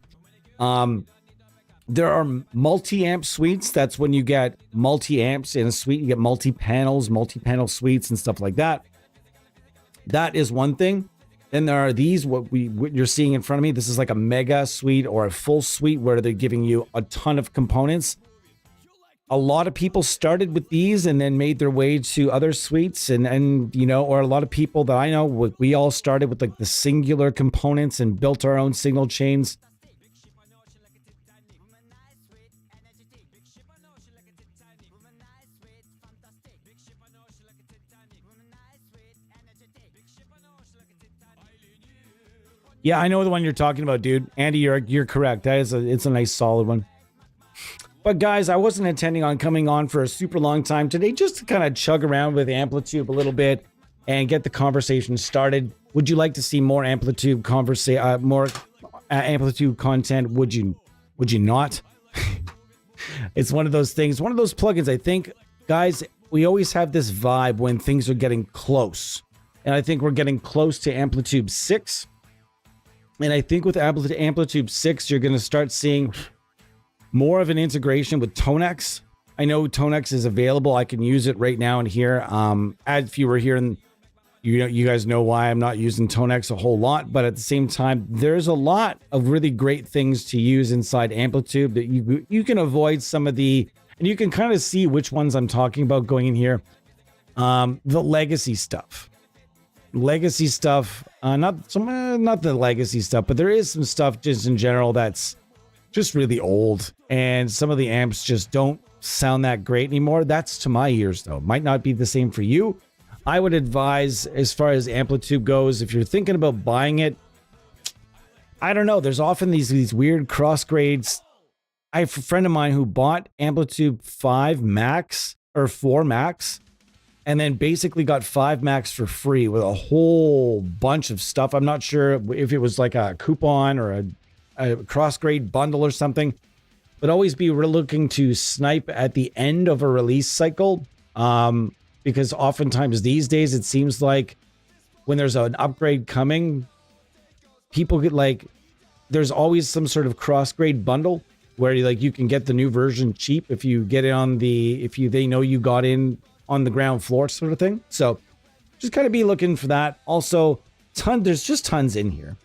A: There are multi-amp suites. That's when you get multi-amps in a suite. You get multi-panels, multi-panel suites and stuff like that. That is one thing. Then there are these, what you're seeing in front of me. This is like a mega suite or a full suite where they're giving you a ton of components. A lot of people started with these and then made their way to other suites and you know, or a lot of people that I know, we all started with like the singular components and built our own signal chains. Yeah, I know the one you're talking about, dude. Andy, you're correct. It's a nice solid one. But guys, I wasn't intending on coming on for a super long time today, just to kind of chug around with Amplitube a little bit and get the conversation started. Would you like to see more Amplitube Amplitube content? Would you not? It's one of those things, one of those plugins. I think, guys, we always have this vibe when things are getting close. And I think we're getting close to Amplitube 6. And I think with Amplitube 6, you're going to start seeing more of an integration with Tonex. I know Tonex is available. I can use it right now in here. If you were here, and you guys know why I'm not using Tonex a whole lot. But at the same time, there's a lot of really great things to use inside Amplitube that you can avoid some of the, and you can kind of see which ones I'm talking about going in here. The legacy stuff. Not the legacy stuff, but there is some stuff just in general that's just really old, and some of the amps just don't sound that great anymore. That's to my ears, though. Might not be the same for you. I would advise, as far as Amplitube goes, if you're thinking about buying it, I don't know. There's often these weird cross grades. I have a friend of mine who bought Amplitube 5 Max or 4 Max, and then basically got 5 Max for free with a whole bunch of stuff. I'm not sure if it was like a coupon or a cross-grade bundle or something, but always be looking to snipe at the end of a release cycle, because oftentimes these days it seems like when there's an upgrade coming, people get like, there's always some sort of cross-grade bundle where you can get the new version cheap if you get it on they know you got in on the ground floor sort of thing. So just kind of be looking for that. Also, there's just tons in here.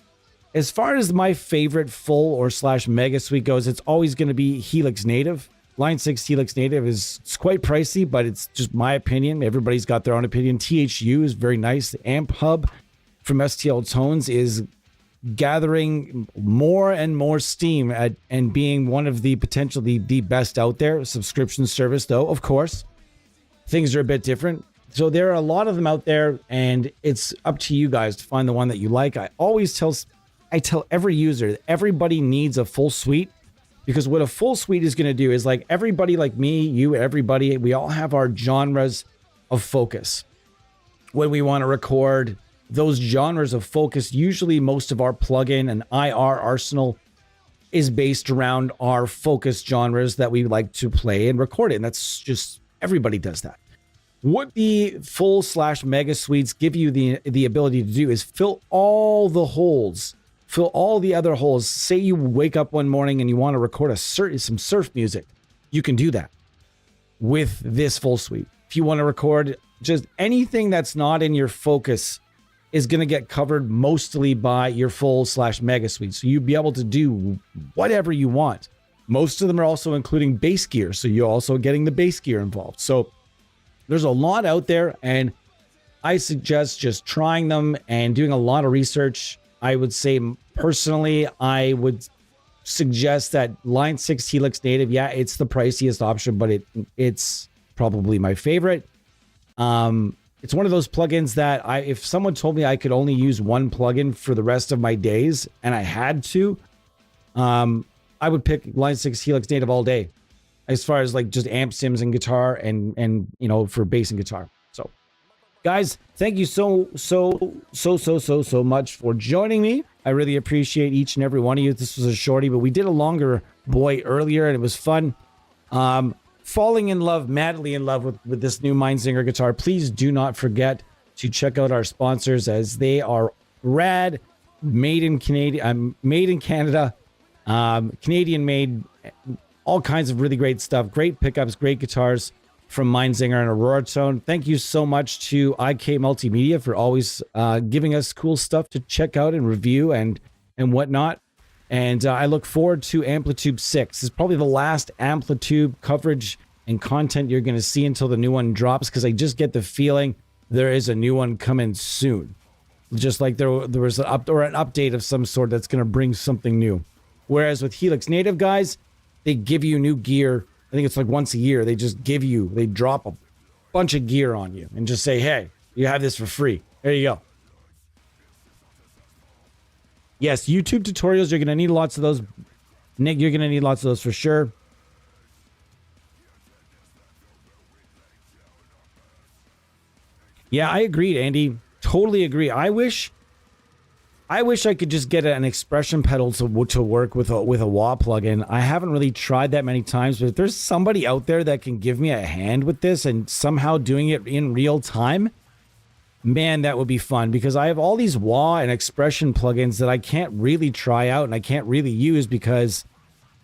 A: As far as my favorite full or / mega suite goes, it's always going to be Helix Native. Line 6 Helix Native it's quite pricey, but it's just my opinion. Everybody's got their own opinion. THU is very nice. The Amp Hub from STL Tones is gathering more and more steam and being one of the potentially the best out there. Subscription service, though, of course. Things are a bit different. So there are a lot of them out there, and it's up to you guys to find the one that you like. I tell every user that everybody needs a full suite, because what a full suite is going to do is, like, everybody like me, you, everybody, we all have our genres of focus. When we want to record those genres of focus, usually most of our plugin and IR arsenal is based around our focus genres that we like to play and record in. That's just, everybody does that. What the full / mega suites give you the ability to do is fill all the holes, fill all the other holes. Say you wake up one morning and you want to record some surf music. You can do that with this full suite. If you want to record just anything that's not in your focus, is going to get covered mostly by your full / mega suite. So you'll be able to do whatever you want. Most of them are also including bass gear, so you're also getting the bass gear involved. So there's a lot out there, and I suggest just trying them and doing a lot of research. I would say, personally, I would suggest that Line 6 Helix Native, yeah, it's the priciest option, but it's probably my favorite. It's one of those plugins that if someone told me I could only use one plugin for the rest of my days and I had to, I would pick Line 6 Helix Native all day, as far as like just amp sims and guitar and for bass and guitar. So guys, thank you so much for joining me. I really appreciate each and every one of you. This was a shorty, but we did a longer boy earlier and it was fun. Falling in love, madly in love with this new Mindsinger guitar. Please do not forget to check out our sponsors, as they are rad, made in Canada. Canadian made, all kinds of really great stuff. Great pickups, great guitars from Mindsinger and Aurora Tone. Thank you so much to IK Multimedia for always giving us cool stuff to check out and review and whatnot. And I look forward to Amplitube 6. It's probably the last Amplitube coverage and content you're going to see until the new one drops, because I just get the feeling there is a new one coming soon. Just like there was an update of some sort that's going to bring something new. Whereas with Helix Native guys, they give you new gear. I think it's like once a year. They drop a bunch of gear on you and just say, hey, you have this for free. There you go. Yes, YouTube tutorials, you're going to need lots of those. Nick, you're going to need lots of those for sure. Yeah, I agreed, Andy. Totally agree. I wish I could just get an expression pedal to work with a wah plugin. I haven't really tried that many times, but if there's somebody out there that can give me a hand with this and somehow doing it in real time, man, that would be fun, because I have all these wah and expression plugins that I can't really try out and I can't really use because,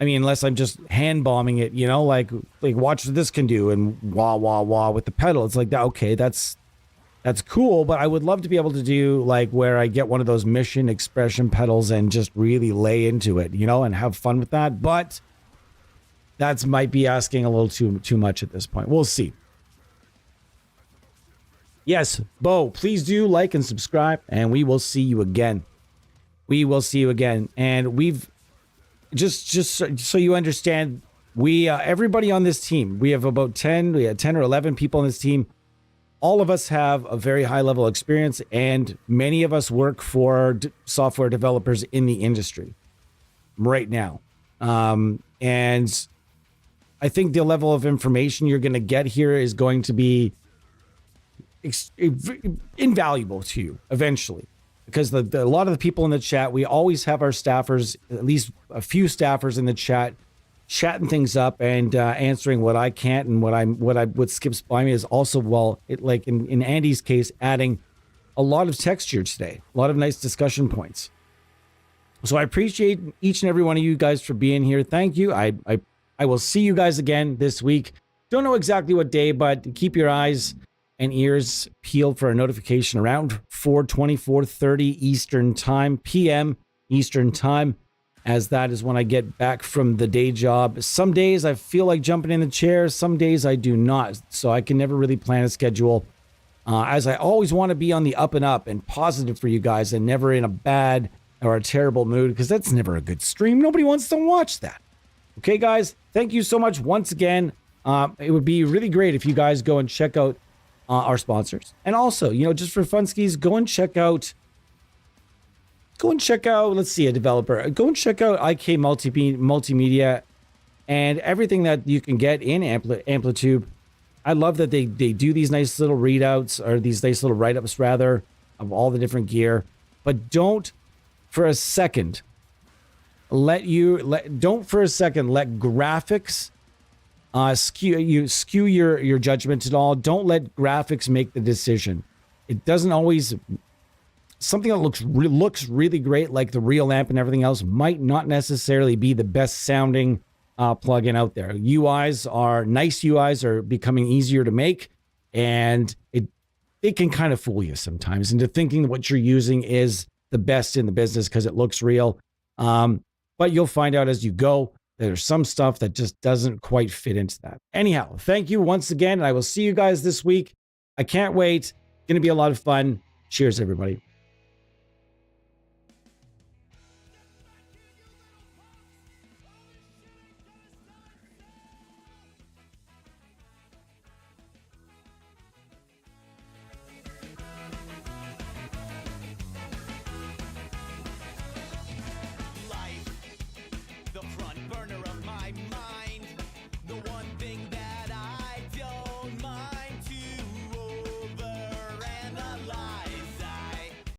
A: I mean, unless I'm just hand bombing it, you know, like watch what this can do and wah, wah, wah with the pedal. It's like, okay, that's cool, but I would love to be able to do like where I get one of those mission expression pedals and just really lay into it, you know, and have fun with that. But that's might be asking a little too much at this point. We'll see. Yes, Bo, please do like and subscribe, and we will see you again. We will see you again. And we've just so you understand, we everybody on this team, we have about 10 or 11 people on this team. All of us have a very high level experience, and many of us work for software developers in the industry right now. And I think the level of information you're going to get here is going to be invaluable to you eventually, because a lot of the people in the chat, we always have our staffers, at least a few staffers in the chat, chatting things up and answering what I can't, and what skips by me is also, well, like in Andy's case, adding a lot of texture today, a lot of nice discussion points. So I appreciate each and every one of you guys for being here. Thank you. I will see you guys again this week. Don't know exactly what day, but keep your eyes and ears peeled for a notification around 4:20, 4:30 Eastern time, PM Eastern time, as that is when I get back from the day job. Some days I feel like jumping in the chair, some days I do not. So I can never really plan a schedule, as I always want to be on the up and up and positive for you guys, and never in a bad or a terrible mood, because that's never a good stream. Nobody wants to watch that. Okay, guys, thank you so much once again. It would be really great if you guys go and check out our sponsors. And also, you know, just for funskies, go and check out, let's see, a developer. Go and check out IK Multimedia and everything that you can get in Amplitube. I love that they do these nice little readouts, or these nice little write-ups rather, of all the different gear. But don't for a second let graphics skew your judgment at all. Don't let graphics make the decision. It doesn't always. Something that looks really great, like the real amp and everything else, might not necessarily be the best sounding plugin out there. Nice UIs are becoming easier to make, and it can kind of fool you sometimes into thinking that what you're using is the best in the business because it looks real. But you'll find out as you go that there's some stuff that just doesn't quite fit into that. Anyhow, thank you once again, and I will see you guys this week. I can't wait. It's going to be a lot of fun. Cheers, everybody.